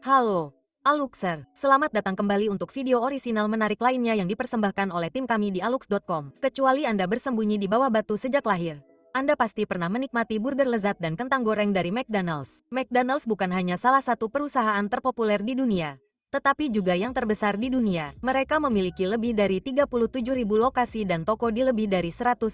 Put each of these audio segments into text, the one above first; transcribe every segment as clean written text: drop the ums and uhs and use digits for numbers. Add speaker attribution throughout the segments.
Speaker 1: Halo, Aluxer. Selamat datang kembali untuk video orisinal menarik lainnya yang dipersembahkan oleh tim kami di alux.com. Kecuali Anda bersembunyi di bawah batu sejak lahir, Anda pasti pernah menikmati burger lezat dan kentang goreng dari McDonald's. McDonald's bukan hanya salah satu perusahaan terpopuler di dunia, tetapi juga yang terbesar di dunia. Mereka memiliki lebih dari 37.000 lokasi dan toko di lebih dari 115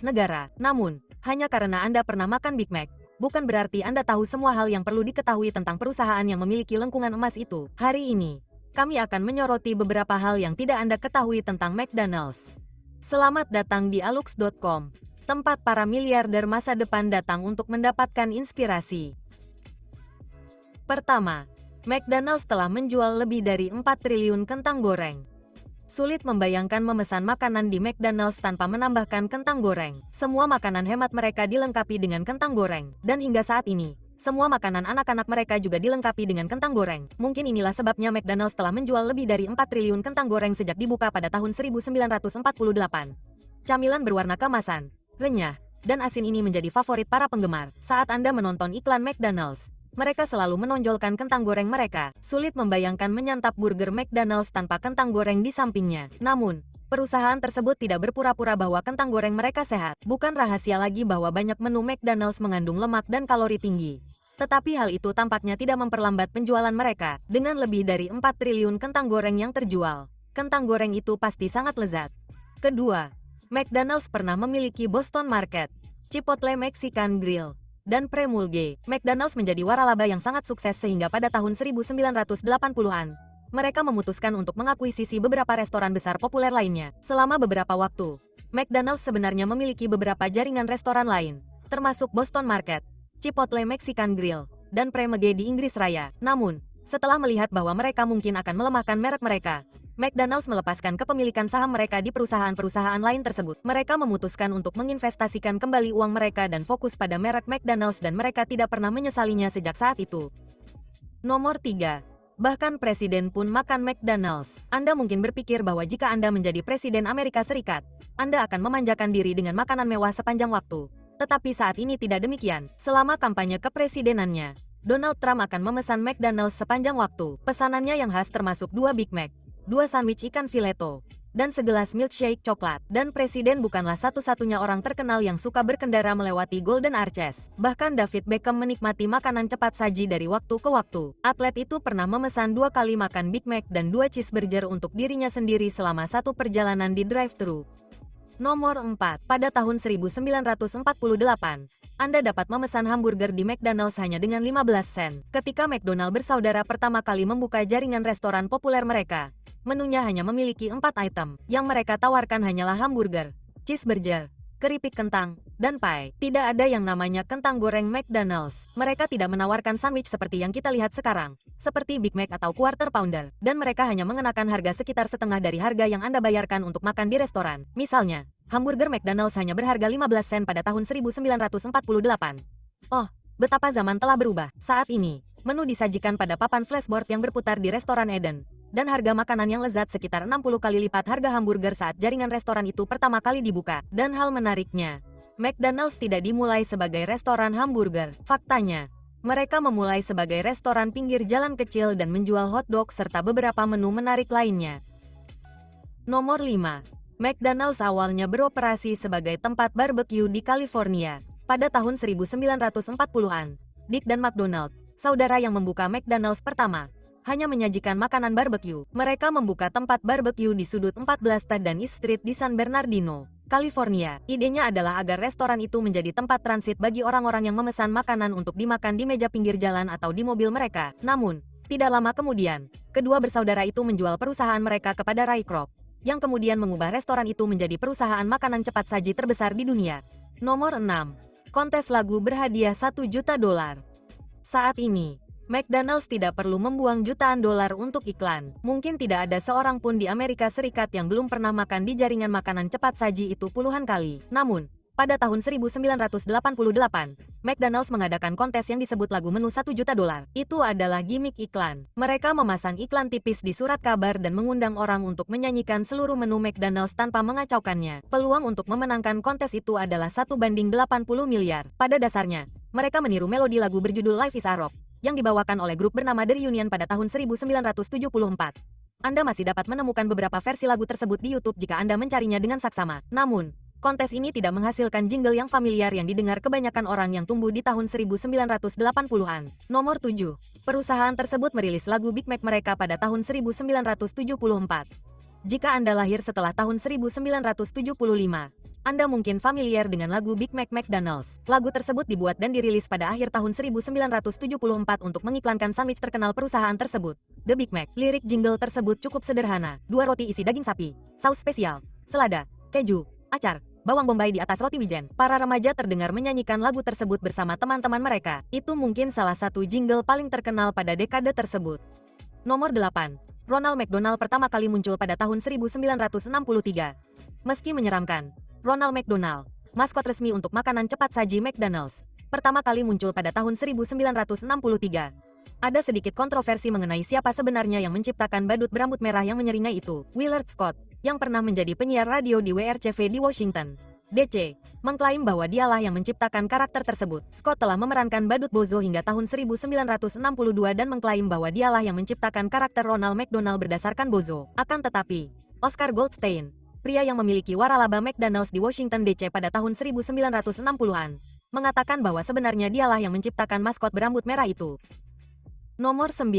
Speaker 1: negara. Namun, hanya karena Anda pernah makan Big Mac, bukan berarti Anda tahu semua hal yang perlu diketahui tentang perusahaan yang memiliki lengkungan emas itu. Hari ini, kami akan menyoroti beberapa hal yang tidak Anda ketahui tentang McDonald's. Selamat datang di alux.com, tempat para miliarder masa depan datang untuk mendapatkan inspirasi. Pertama, McDonald's telah menjual lebih dari 4 triliun kentang goreng. Sulit membayangkan memesan makanan di McDonald's tanpa menambahkan kentang goreng. Semua makanan hemat mereka dilengkapi dengan kentang goreng. Dan hingga saat ini, semua makanan anak-anak mereka juga dilengkapi dengan kentang goreng. Mungkin inilah sebabnya McDonald's telah menjual lebih dari 4 triliun kentang goreng sejak dibuka pada tahun 1948. Camilan berwarna keemasan, renyah, dan asin ini menjadi favorit para penggemar. Saat Anda menonton iklan McDonald's, mereka selalu menonjolkan kentang goreng mereka. Sulit membayangkan menyantap burger McDonald's tanpa kentang goreng di sampingnya. Namun, perusahaan tersebut tidak berpura-pura bahwa kentang goreng mereka sehat. Bukan rahasia lagi bahwa banyak menu McDonald's mengandung lemak dan kalori tinggi. Tetapi hal itu tampaknya tidak memperlambat penjualan mereka. Dengan lebih dari 4 triliun kentang goreng yang terjual, kentang goreng itu pasti sangat lezat. Kedua, McDonald's pernah memiliki Boston Market, Chipotle Mexican Grill, dan Premulge. McDonald's menjadi waralaba yang sangat sukses sehingga pada tahun 1980-an, mereka memutuskan untuk mengakuisisi beberapa restoran besar populer lainnya. Selama beberapa waktu, McDonald's sebenarnya memiliki beberapa jaringan restoran lain, termasuk Boston Market, Chipotle Mexican Grill, dan Premulge di Inggris Raya. Namun, setelah melihat bahwa mereka mungkin akan melemahkan merek mereka, McDonald's melepaskan kepemilikan saham mereka di perusahaan-perusahaan lain tersebut. Mereka memutuskan untuk menginvestasikan kembali uang mereka dan fokus pada merek McDonald's dan mereka tidak pernah menyesalinya sejak saat itu. Nomor 3. Bahkan presiden pun makan McDonald's. Anda mungkin berpikir bahwa jika Anda menjadi presiden Amerika Serikat, Anda akan memanjakan diri dengan makanan mewah sepanjang waktu. Tetapi saat ini tidak demikian. Selama kampanye kepresidenannya, Donald Trump akan memesan McDonald's sepanjang waktu. Pesanannya yang khas termasuk 2 Big Mac, 2 sandwich ikan fileto, dan segelas milkshake coklat. Dan presiden bukanlah satu-satunya orang terkenal yang suka berkendara melewati Golden Arches. Bahkan David Beckham menikmati makanan cepat saji dari waktu ke waktu. Atlet itu pernah memesan 2 kali makan Big Mac dan 2 cheeseburger untuk dirinya sendiri selama satu perjalanan di drive-thru. Nomor 4. Pada tahun 1948, Anda dapat memesan hamburger di McDonald's hanya dengan 15 sen. Ketika McDonald bersaudara pertama kali membuka jaringan restoran populer mereka, menunya hanya memiliki 4 item. Yang mereka tawarkan hanyalah hamburger, cheeseburger, keripik kentang, dan pie. Tidak ada yang namanya kentang goreng McDonald's. Mereka tidak menawarkan sandwich seperti yang kita lihat sekarang, seperti Big Mac atau Quarter Pounder. Dan mereka hanya mengenakan harga sekitar setengah dari harga yang Anda bayarkan untuk makan di restoran. Misalnya, hamburger McDonald's hanya berharga 15 sen pada tahun 1948. Oh, betapa zaman telah berubah. Saat ini, menu disajikan pada papan flashboard yang berputar di restoran Eden. Dan harga makanan yang lezat sekitar 60 kali lipat harga hamburger saat jaringan restoran itu pertama kali dibuka. Dan hal menariknya, McDonald's tidak dimulai sebagai restoran hamburger. Faktanya, mereka memulai sebagai restoran pinggir jalan kecil dan menjual hotdog serta beberapa menu menarik lainnya. Nomor 5. McDonald's awalnya beroperasi sebagai tempat barbecue di California. Pada tahun 1940-an, Dick dan McDonald, saudara yang membuka McDonald's pertama, hanya menyajikan makanan barbecue. Mereka membuka tempat barbecue di sudut 14 Th dan East Street di San Bernardino, California. Idenya adalah agar restoran itu menjadi tempat transit bagi orang-orang yang memesan makanan untuk dimakan di meja pinggir jalan atau di mobil mereka. Namun, tidak lama kemudian, kedua bersaudara itu menjual perusahaan mereka kepada Ray Kroc, yang kemudian mengubah restoran itu menjadi perusahaan makanan cepat saji terbesar di dunia. Nomor 6. Kontes lagu berhadiah $1 juta. Saat ini, McDonald's tidak perlu membuang jutaan dolar untuk iklan. Mungkin tidak ada seorang pun di Amerika Serikat yang belum pernah makan di jaringan makanan cepat saji itu puluhan kali. Namun, Pada tahun 1988, McDonald's mengadakan kontes yang disebut lagu menu $1 juta. Itu adalah gimmick iklan. Mereka memasang iklan tipis di surat kabar dan mengundang orang untuk menyanyikan seluruh menu McDonald's tanpa mengacaukannya. Peluang untuk memenangkan kontes itu adalah 1:80 miliar. Pada dasarnya, mereka meniru melodi lagu berjudul Life is a Rock yang dibawakan oleh grup bernama The Reunion pada tahun 1974. Anda masih dapat menemukan beberapa versi lagu tersebut di YouTube jika Anda mencarinya dengan saksama. Namun, kontes ini tidak menghasilkan jingle yang familiar yang didengar kebanyakan orang yang tumbuh di tahun 1980-an. Nomor 7. Perusahaan tersebut merilis lagu Big Mac mereka pada tahun 1974. Jika Anda lahir setelah tahun 1975, Anda mungkin familiar dengan lagu Big Mac McDonald's. Lagu tersebut dibuat dan dirilis pada akhir tahun 1974 untuk mengiklankan sandwich terkenal perusahaan tersebut, The Big Mac. Lirik jingle tersebut cukup sederhana. 2 roti isi daging sapi, saus spesial, selada, keju, acar, bawang bombay di atas roti wijen. Para remaja terdengar menyanyikan lagu tersebut bersama teman-teman mereka. Itu mungkin salah satu jingle paling terkenal pada dekade tersebut. Nomor 8. Ronald McDonald pertama kali muncul pada tahun 1963. Meski menyeramkan, Ronald McDonald, maskot resmi untuk makanan cepat saji McDonald's, pertama kali muncul pada tahun 1963. Ada sedikit kontroversi mengenai siapa sebenarnya yang menciptakan badut berambut merah yang menyeringai itu. Willard Scott, yang pernah menjadi penyiar radio di WRCV di Washington, D.C., mengklaim bahwa dialah yang menciptakan karakter tersebut. Scott telah memerankan badut Bozo hingga tahun 1962 dan mengklaim bahwa dialah yang menciptakan karakter Ronald McDonald berdasarkan Bozo. Akan tetapi, Oscar Goldstein, pria yang memiliki waralaba McDonald's di Washington DC pada tahun 1960-an, mengatakan bahwa sebenarnya dialah yang menciptakan maskot berambut merah itu. Nomor 9.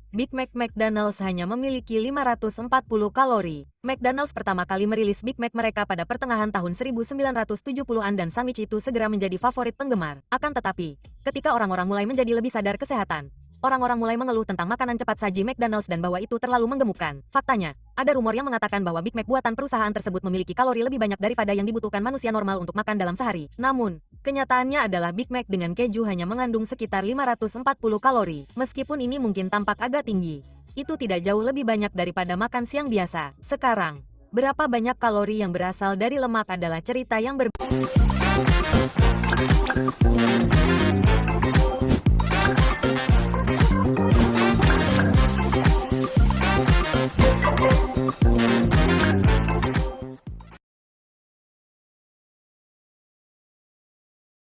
Speaker 1: Big Mac McDonald's hanya memiliki 540 kalori. McDonald's pertama kali merilis Big Mac mereka pada pertengahan tahun 1970-an dan sandwich itu segera menjadi favorit penggemar. Akan tetapi, ketika orang-orang mulai menjadi lebih sadar kesehatan, orang-orang mulai mengeluh tentang makanan cepat saji McDonald's dan bahwa itu terlalu menggemukkan. Faktanya, ada rumor yang mengatakan bahwa Big Mac buatan perusahaan tersebut memiliki kalori lebih banyak daripada yang dibutuhkan manusia normal untuk makan dalam sehari. Namun, kenyataannya adalah Big Mac dengan keju hanya mengandung sekitar 540 kalori. Meskipun ini mungkin tampak agak tinggi, itu tidak jauh lebih banyak daripada makan siang biasa. Sekarang, berapa banyak kalori yang berasal dari lemak adalah cerita yang berbeda.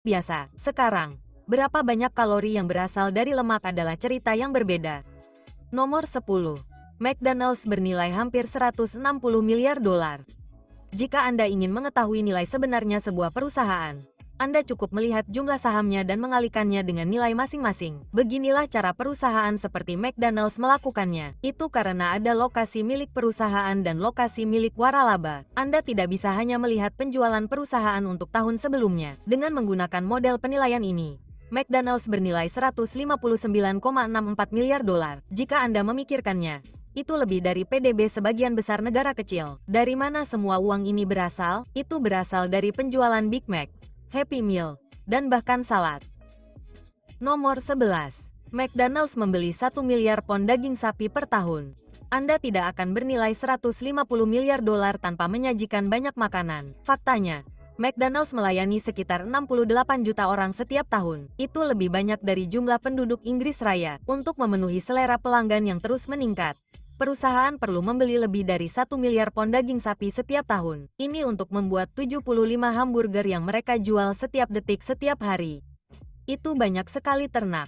Speaker 1: Biasa. Sekarang, berapa banyak kalori yang berasal dari lemak adalah cerita yang berbeda. Nomor 10. McDonald's bernilai hampir 160 miliar dolar. Jika Anda ingin mengetahui nilai sebenarnya sebuah perusahaan, Anda cukup melihat jumlah sahamnya dan mengalihkannya dengan nilai masing-masing. Beginilah cara perusahaan seperti McDonald's melakukannya. Itu karena ada lokasi milik perusahaan dan lokasi milik waralaba. Anda tidak bisa hanya melihat penjualan perusahaan untuk tahun sebelumnya. Dengan menggunakan model penilaian ini, McDonald's bernilai 159,64 miliar dolar. Jika Anda memikirkannya, itu lebih dari PDB sebagian besar negara kecil. Dari mana semua uang ini berasal? Itu berasal dari penjualan Big Mac, Happy Meal, dan bahkan salad. Nomor 11. McDonald's membeli 1 miliar pon daging sapi per tahun. Anda tidak akan bernilai 150 miliar dolar tanpa menyajikan banyak makanan. Faktanya, McDonald's melayani sekitar 68 juta orang setiap tahun. Itu lebih banyak dari jumlah penduduk Inggris Raya. Untuk memenuhi selera pelanggan yang terus meningkat, perusahaan perlu membeli lebih dari 1 miliar pon daging sapi setiap tahun. Ini untuk membuat 75 hamburger yang mereka jual setiap detik setiap hari. Itu banyak sekali ternak.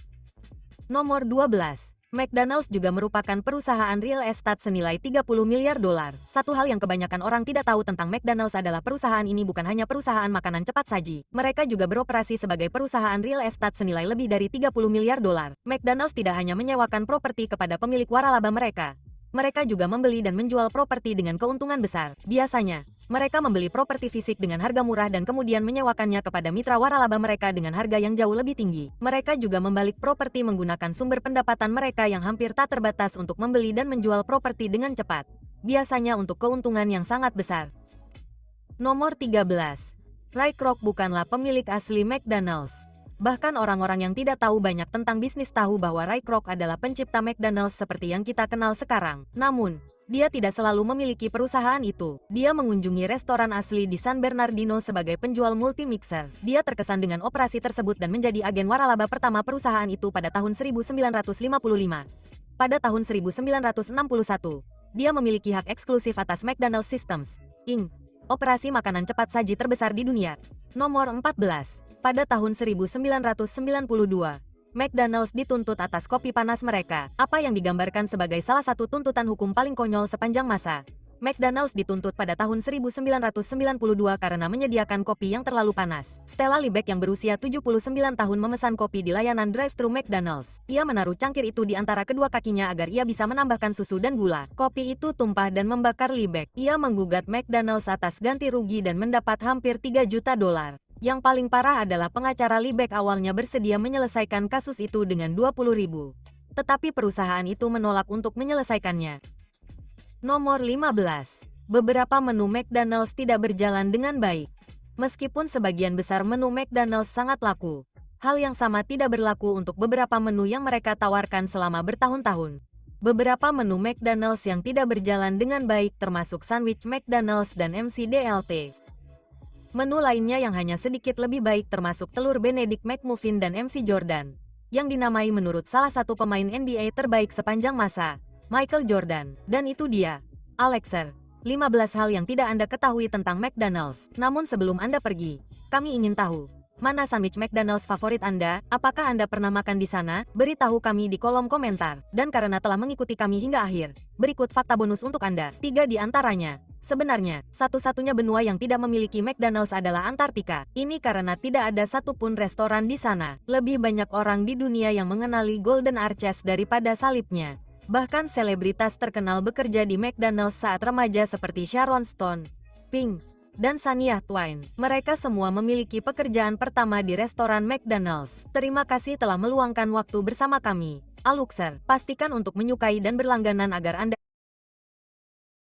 Speaker 1: Nomor 12. McDonald's juga merupakan perusahaan real estate senilai 30 miliar dolar. Satu hal yang kebanyakan orang tidak tahu tentang McDonald's adalah perusahaan ini bukan hanya perusahaan makanan cepat saji. Mereka juga beroperasi sebagai perusahaan real estate senilai lebih dari 30 miliar dolar. McDonald's tidak hanya menyewakan properti kepada pemilik waralaba mereka. Mereka juga membeli dan menjual properti dengan keuntungan besar. Biasanya, mereka membeli properti fisik dengan harga murah dan kemudian menyewakannya kepada mitra waralaba mereka dengan harga yang jauh lebih tinggi. Mereka juga membalik properti menggunakan sumber pendapatan mereka yang hampir tak terbatas untuk membeli dan menjual properti dengan cepat. Biasanya untuk keuntungan yang sangat besar. Nomor 13. Ray Kroc bukanlah pemilik asli McDonald's. Bahkan orang-orang yang tidak tahu banyak tentang bisnis tahu bahwa Ray Kroc adalah pencipta McDonald's seperti yang kita kenal sekarang. Namun, Dia tidak selalu memiliki perusahaan itu. Dia mengunjungi restoran asli di San Bernardino sebagai penjual multimixer. Dia terkesan dengan operasi tersebut dan menjadi agen waralaba pertama perusahaan itu pada tahun 1955. Pada tahun 1961, dia memiliki hak eksklusif atas McDonald's Systems, Inc., operasi makanan cepat saji terbesar di dunia. Nomor 14. Pada tahun 1992, McDonald's dituntut atas kopi panas mereka, apa yang digambarkan sebagai salah satu tuntutan hukum paling konyol sepanjang masa. McDonald's dituntut pada tahun 1992 karena menyediakan kopi yang terlalu panas. Stella Liebeck yang berusia 79 tahun memesan kopi di layanan drive-thru McDonald's. Ia menaruh cangkir itu di antara kedua kakinya agar ia bisa menambahkan susu dan gula. Kopi itu tumpah dan membakar Liebeck. Ia menggugat McDonald's atas ganti rugi dan mendapat hampir 3 juta dolar. Yang paling parah adalah pengacara Liebeck awalnya bersedia menyelesaikan kasus itu dengan 20.000. Tetapi perusahaan itu menolak untuk menyelesaikannya. Nomor 15. Beberapa menu McDonald's tidak berjalan dengan baik. Meskipun sebagian besar menu McDonald's sangat laku, hal yang sama tidak berlaku untuk beberapa menu yang mereka tawarkan selama bertahun-tahun. Beberapa menu McDonald's yang tidak berjalan dengan baik termasuk sandwich McDonald's dan McDLT. Menu lainnya yang hanya sedikit lebih baik termasuk telur Benedict McMuffin dan MC Jordan, yang dinamai menurut salah satu pemain NBA terbaik sepanjang masa, Michael Jordan. Dan itu dia, Alexer. 15 hal yang tidak Anda ketahui tentang McDonald's. Namun sebelum Anda pergi, kami ingin tahu, mana sandwich McDonald's favorit Anda? Apakah Anda pernah makan di sana? Beritahu kami di kolom komentar. Dan karena telah mengikuti kami hingga akhir, berikut fakta bonus untuk Anda. 3 di antaranya. Sebenarnya, satu-satunya benua yang tidak memiliki McDonald's adalah Antartika. Ini karena tidak ada satupun restoran di sana. Lebih banyak orang di dunia yang mengenali Golden Arches daripada salibnya. Bahkan selebritas terkenal bekerja di McDonald's saat remaja seperti Sharon Stone, Pink, dan Shania Twain. Mereka semua memiliki pekerjaan pertama di restoran McDonald's. Terima kasih telah meluangkan waktu bersama kami. Aluxer, pastikan untuk menyukai dan berlangganan agar Anda